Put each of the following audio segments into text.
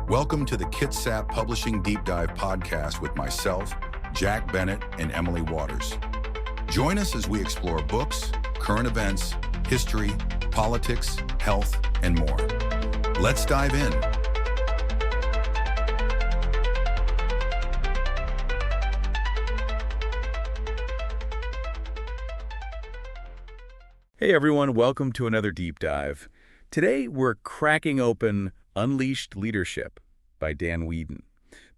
Welcome to the Kitsap Publishing Deep Dive podcast with myself, Jack Bennett, and Emily Waters. Join us as we explore books, current events, history, politics, health, and more. Let's dive in. Hey everyone, welcome to another deep dive. Today we're cracking open Unleashed Leadership by Dan Weedin.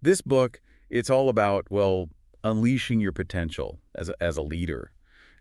This book, it's all about, well, unleashing your potential as a leader,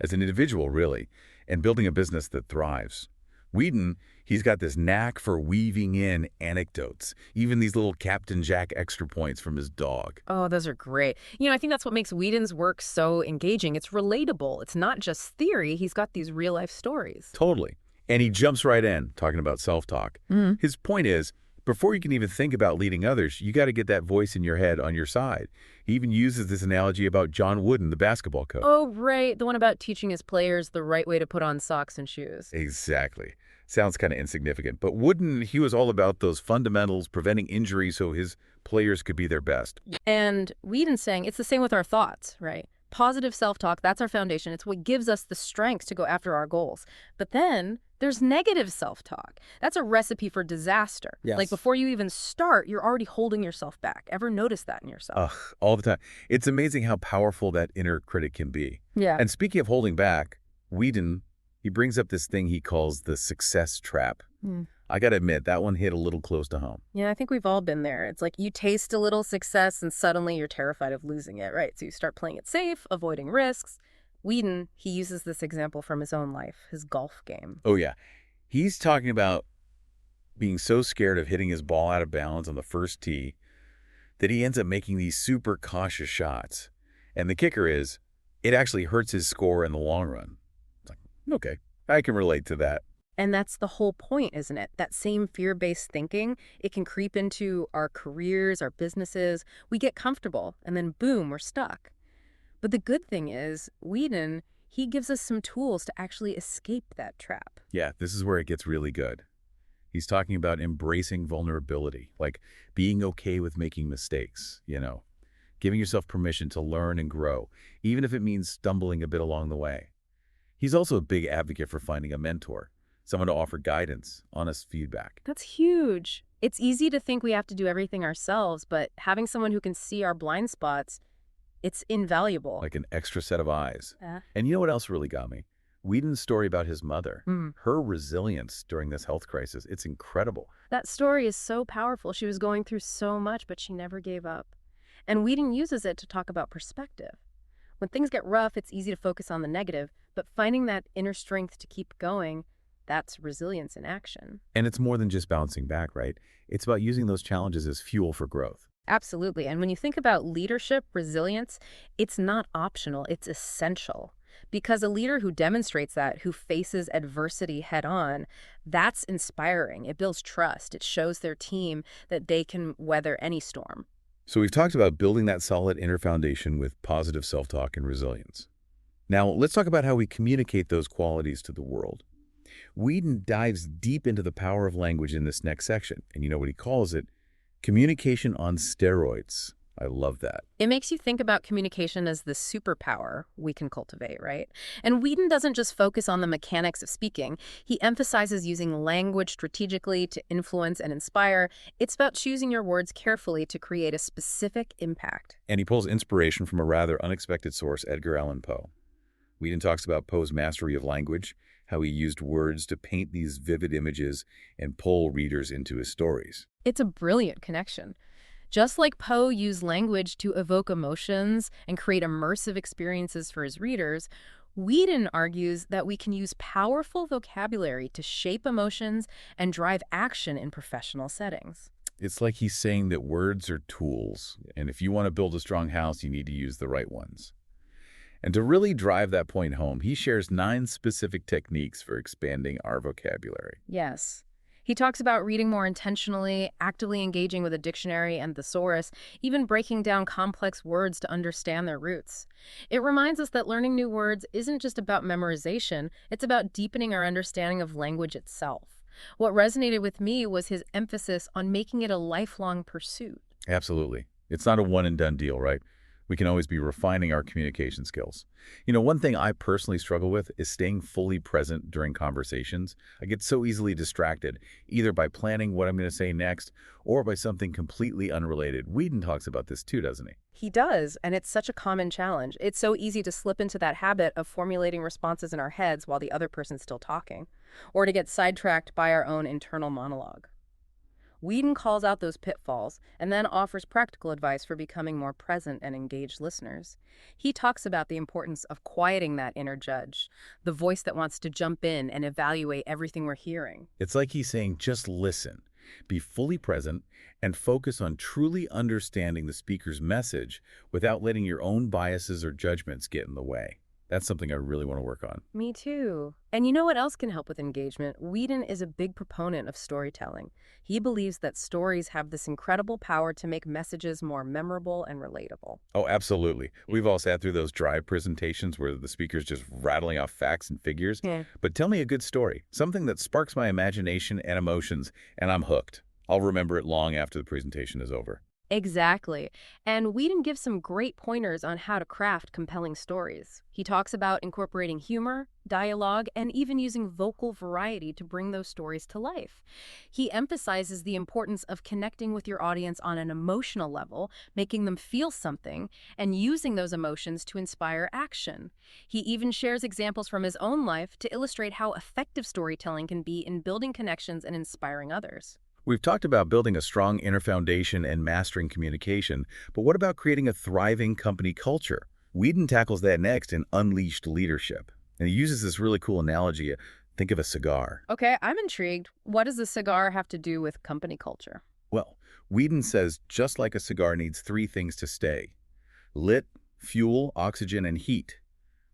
as an individual really, and building a business that thrives. Weedin, he's got this knack for weaving in anecdotes, even these little Captain Jack extra points from his dog. Oh, those are great. I think that's what makes Weedin's work so engaging. It's relatable. It's not just theory. He's got these real-life stories. Totally. And he jumps right in, talking about self-talk. His point is, before you can even think about leading others, you got to get that voice in your head on your side. He even uses this analogy about John Wooden, the basketball coach. Oh, right. The one about teaching his players the right way to put on socks and shoes. Exactly. Sounds kind of insignificant. But Wooden, he was all about those fundamentals, preventing injury so his players could be their best. And Weedin's saying it's the same with our thoughts, right? Positive self-talk, that's our foundation. It's what gives us the strength to go after our goals. But then there's negative self-talk. That's a recipe for disaster. Yes. Like before you even start, you're already holding yourself back. Ever notice that in yourself? Ugh, all the time. It's amazing how powerful that inner critic can be. Yeah. And speaking of holding back, Weedin, he brings up this thing he calls the success trap. I got to admit, that one hit a little close to home. Yeah, I think we've all been there. It's like you taste a little success and suddenly you're terrified of losing it, right? So you start playing it safe, avoiding risks. Weedin, he uses this example from his own life, his golf game. Oh, yeah. He's talking about being so scared of hitting his ball out of bounds on the first tee that he ends up making these super cautious shots. And the kicker is, it actually hurts his score in the long run. It's like, okay, I can relate to that. And that's the whole point, isn't it? That same fear-based thinking, it can creep into our careers, our businesses. We get comfortable, and then boom, we're stuck. But the good thing is, Weedin, he gives us some tools to actually escape that trap. Yeah, this is where it gets really good. He's talking about embracing vulnerability, like being okay with making mistakes, giving yourself permission to learn and grow, even if it means stumbling a bit along the way. He's also a big advocate for finding a mentor, someone to offer guidance, honest feedback. That's huge. It's easy to think we have to do everything ourselves, but having someone who can see our blind spots, it's invaluable. Like an extra set of eyes. And you know what else really got me? Weedin's story about his mother. Her resilience during this health crisis, it's incredible. That story is so powerful. She was going through so much, but she never gave up. And Weedin uses it to talk about perspective. When things get rough, it's easy to focus on the negative, but finding that inner strength to keep going, that's resilience in action. And it's more than just bouncing back, right? It's about using those challenges as fuel for growth. Absolutely. And when you think about leadership, resilience, it's not optional, it's essential. Because a leader who demonstrates that, who faces adversity head on, that's inspiring. It builds trust. It shows their team that they can weather any storm. So we've talked about building that solid inner foundation with positive self-talk and resilience. Now, let's talk about how we communicate those qualities to the world. Weedin dives deep into the power of language in this next section, and you know what he calls it? Communication on steroids. I love that. It makes you think about communication as the superpower we can cultivate, right? And Weedin doesn't just focus on the mechanics of speaking. He emphasizes using language strategically to influence and inspire. It's about choosing your words carefully to create a specific impact. And he pulls inspiration from a rather unexpected source, Edgar Allan Poe. Weedin talks about Poe's mastery of language, how he used words to paint these vivid images and pull readers into his stories. It's a brilliant connection. Just like Poe used language to evoke emotions and create immersive experiences for his readers, Weedin argues that we can use powerful vocabulary to shape emotions and drive action in professional settings. It's like he's saying that words are tools, and if you want to build a strong house, you need to use the right ones. And to really drive that point home, he shares 9 specific techniques for expanding our vocabulary. Yes. He talks about reading more intentionally, actively engaging with a dictionary and thesaurus, even breaking down complex words to understand their roots. It reminds us that learning new words isn't just about memorization, it's about deepening our understanding of language itself. What resonated with me was his emphasis on making it a lifelong pursuit. Absolutely. It's not a one-and-done deal, right? We can always be refining our communication skills. One thing I personally struggle with is staying fully present during conversations. I get so easily distracted, either by planning what I'm going to say next or by something completely unrelated. Weedon talks about this too, doesn't he? He does, and it's such a common challenge. It's so easy to slip into that habit of formulating responses in our heads while the other person's still talking, or to get sidetracked by our own internal monologue. Weedon calls out those pitfalls and then offers practical advice for becoming more present and engaged listeners. He talks about the importance of quieting that inner judge, the voice that wants to jump in and evaluate everything we're hearing. It's like he's saying, just listen, be fully present, and focus on truly understanding the speaker's message without letting your own biases or judgments get in the way. That's something I really want to work on. Me too. And you know what else can help with engagement? Weedon is a big proponent of storytelling. He believes that stories have this incredible power to make messages more memorable and relatable. Oh, absolutely. We've all sat through those drive presentations where the speaker's just rattling off facts and figures. Yeah. But tell me a good story, something that sparks my imagination and emotions, and I'm hooked. I'll remember it long after the presentation is over. Exactly. And Weedon gives some great pointers on how to craft compelling stories. He talks about incorporating humor, dialogue, and even using vocal variety to bring those stories to life. He emphasizes the importance of connecting with your audience on an emotional level, making them feel something, and using those emotions to inspire action. He even shares examples from his own life to illustrate how effective storytelling can be in building connections and inspiring others. We've talked about building a strong inner foundation and mastering communication, but what about creating a thriving company culture? Weedon tackles that next in Unleashed Leadership. And he uses this really cool analogy. Think of a cigar. Okay, I'm intrigued. What does a cigar have to do with company culture? Well, Weedon says just like a cigar needs three things to stay: lit, fuel, oxygen, and heat.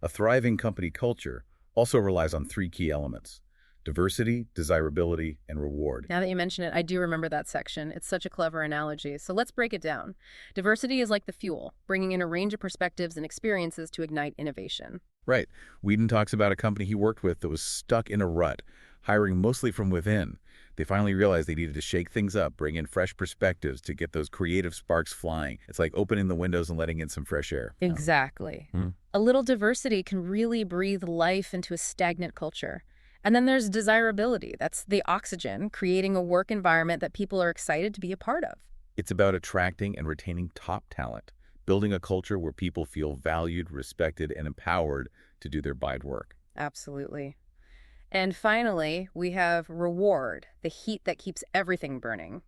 A thriving company culture also relies on three key elements: diversity, desirability, and reward. Now that you mention it, I do remember that section. It's such a clever analogy. So let's break it down. Diversity is like the fuel, bringing in a range of perspectives and experiences to ignite innovation. Right. Weedon talks about a company he worked with that was stuck in a rut, hiring mostly from within. They finally realized they needed to shake things up, bring in fresh perspectives to get those creative sparks flying. It's like opening the windows and letting in some fresh air. Exactly. A little diversity can really breathe life into a stagnant culture. And then there's desirability. That's the oxygen, creating a work environment that people are excited to be a part of. It's about attracting and retaining top talent, building a culture where people feel valued, respected, and empowered to do their best work. Absolutely. And finally, we have reward, the heat that keeps everything burning.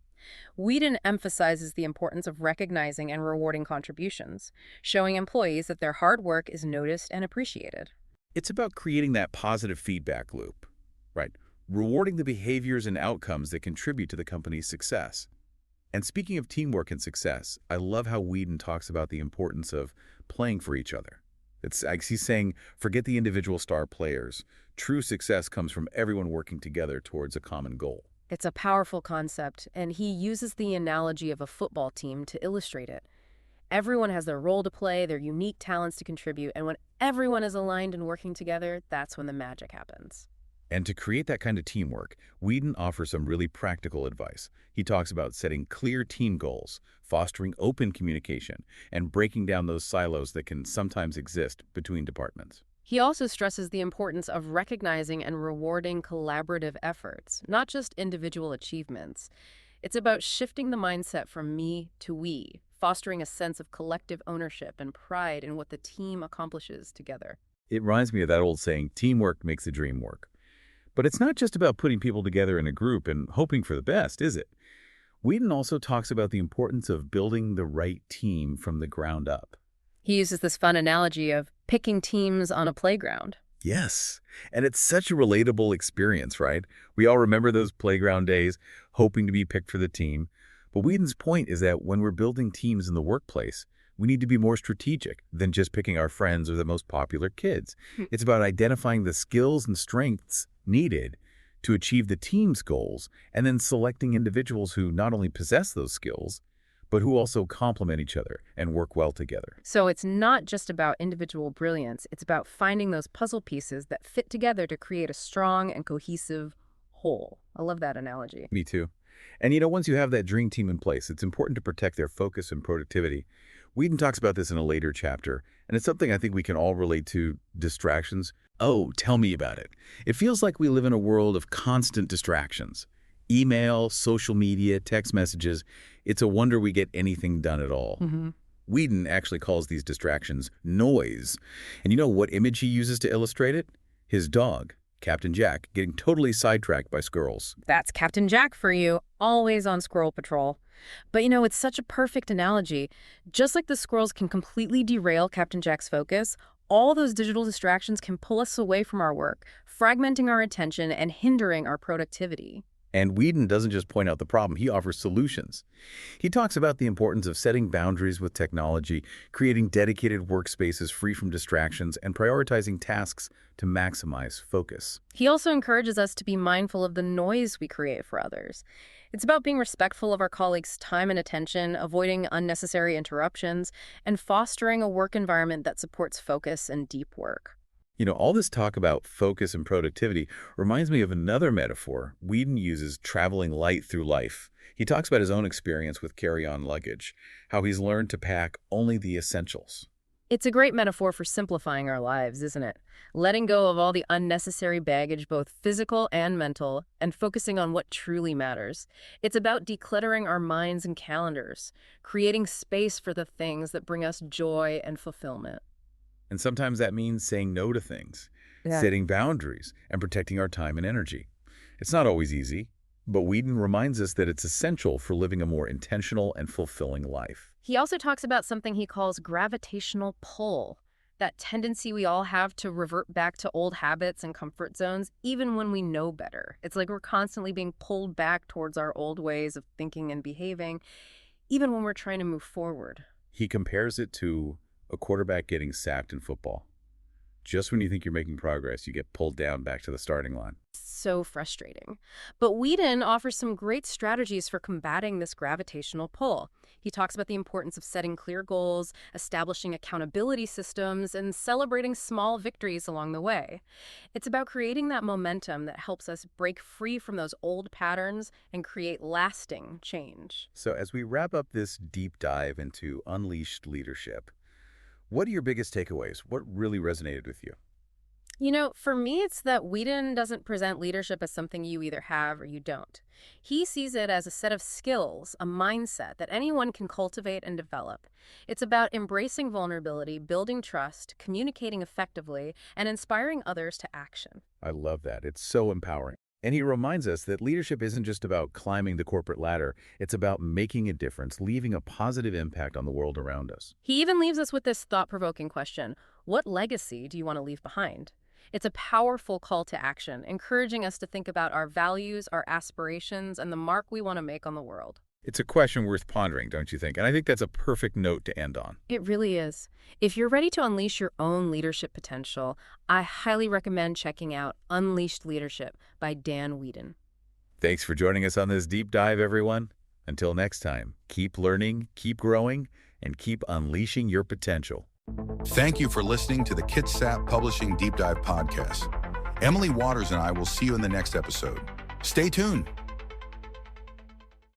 Weedon emphasizes the importance of recognizing and rewarding contributions, showing employees that their hard work is noticed and appreciated. It's about creating that positive feedback loop, right? Rewarding the behaviors and outcomes that contribute to the company's success. And speaking of teamwork and success, I love how Weedon talks about the importance of playing for each other. It's like he's saying, forget the individual star players. True success comes from everyone working together towards a common goal. It's a powerful concept, and he uses the analogy of a football team to illustrate it. Everyone has their role to play, their unique talents to contribute, and when everyone is aligned and working together, that's when the magic happens. And to create that kind of teamwork, Weedon offers some really practical advice. He talks about setting clear team goals, fostering open communication, and breaking down those silos that can sometimes exist between departments. He also stresses the importance of recognizing and rewarding collaborative efforts, not just individual achievements. It's about shifting the mindset from me to we, fostering a sense of collective ownership and pride in what the team accomplishes together. It reminds me of that old saying, teamwork makes the dream work. But it's not just about putting people together in a group and hoping for the best, is it? Weedon also talks about the importance of building the right team from the ground up. He uses this fun analogy of picking teams on a playground. Yes, and it's such a relatable experience, right? We all remember those playground days, hoping to be picked for the team. But Whedon's point is that when we're building teams in the workplace, we need to be more strategic than just picking our friends or the most popular kids. It's about identifying the skills and strengths needed to achieve the team's goals and then selecting individuals who not only possess those skills, but who also complement each other and work well together. So it's not just about individual brilliance, it's about finding those puzzle pieces that fit together to create a strong and cohesive whole. I love that analogy. Me too. And once you have that dream team in place, it's important to protect their focus and productivity. Weedin talks about this in a later chapter, and it's something I think we can all relate to: distractions. Oh, tell me about it. It feels like we live in a world of constant distractions. Email, social media, text messages. It's a wonder we get anything done at all. Weedin actually calls these distractions noise. And you know what image he uses to illustrate it? His dog, Captain Jack, getting totally sidetracked by squirrels. That's Captain Jack for you, always on squirrel patrol. But it's such a perfect analogy. Just like the squirrels can completely derail Captain Jack's focus, all those digital distractions can pull us away from our work, fragmenting our attention and hindering our productivity. And Weedin doesn't just point out the problem, he offers solutions. He talks about the importance of setting boundaries with technology, creating dedicated workspaces free from distractions, and prioritizing tasks to maximize focus. He also encourages us to be mindful of the noise we create for others. It's about being respectful of our colleagues' time and attention, avoiding unnecessary interruptions, and fostering a work environment that supports focus and deep work. All this talk about focus and productivity reminds me of another metaphor Weedin uses: traveling light through life. He talks about his own experience with carry-on luggage, how he's learned to pack only the essentials. It's a great metaphor for simplifying our lives, isn't it? Letting go of all the unnecessary baggage, both physical and mental, and focusing on what truly matters. It's about decluttering our minds and calendars, creating space for the things that bring us joy and fulfillment. And sometimes that means saying no to things, Yeah. setting boundaries, and protecting our time and energy. It's not always easy, but Weedin reminds us that it's essential for living a more intentional and fulfilling life. He also talks about something he calls gravitational pull, that tendency we all have to revert back to old habits and comfort zones, even when we know better. It's like we're constantly being pulled back towards our old ways of thinking and behaving, even when we're trying to move forward. He compares it to a quarterback getting sacked in football. Just when you think you're making progress, you get pulled down back to the starting line. So frustrating. But Weedin offers some great strategies for combating this gravitational pull. He talks about the importance of setting clear goals, establishing accountability systems, and celebrating small victories along the way. It's about creating that momentum that helps us break free from those old patterns and create lasting change. So as we wrap up this deep dive into unleashed leadership, what are your biggest takeaways? What really resonated with you? For me, it's that Weedin doesn't present leadership as something you either have or you don't. He sees it as a set of skills, a mindset that anyone can cultivate and develop. It's about embracing vulnerability, building trust, communicating effectively, and inspiring others to action. I love that. It's so empowering. And he reminds us that leadership isn't just about climbing the corporate ladder. It's about making a difference, leaving a positive impact on the world around us. He even leaves us with this thought-provoking question: what legacy do you want to leave behind? It's a powerful call to action, encouraging us to think about our values, our aspirations, and the mark we want to make on the world. It's a question worth pondering, don't you think? And I think that's a perfect note to end on. It really is. If you're ready to unleash your own leadership potential, I highly recommend checking out Unleashed Leadership by Dan Weedin. Thanks for joining us on this deep dive, everyone. Until next time, keep learning, keep growing, and keep unleashing your potential. Thank you for listening to the Kitsap Publishing Deep Dive Podcast. Emily Waters and I will see you in the next episode. Stay tuned.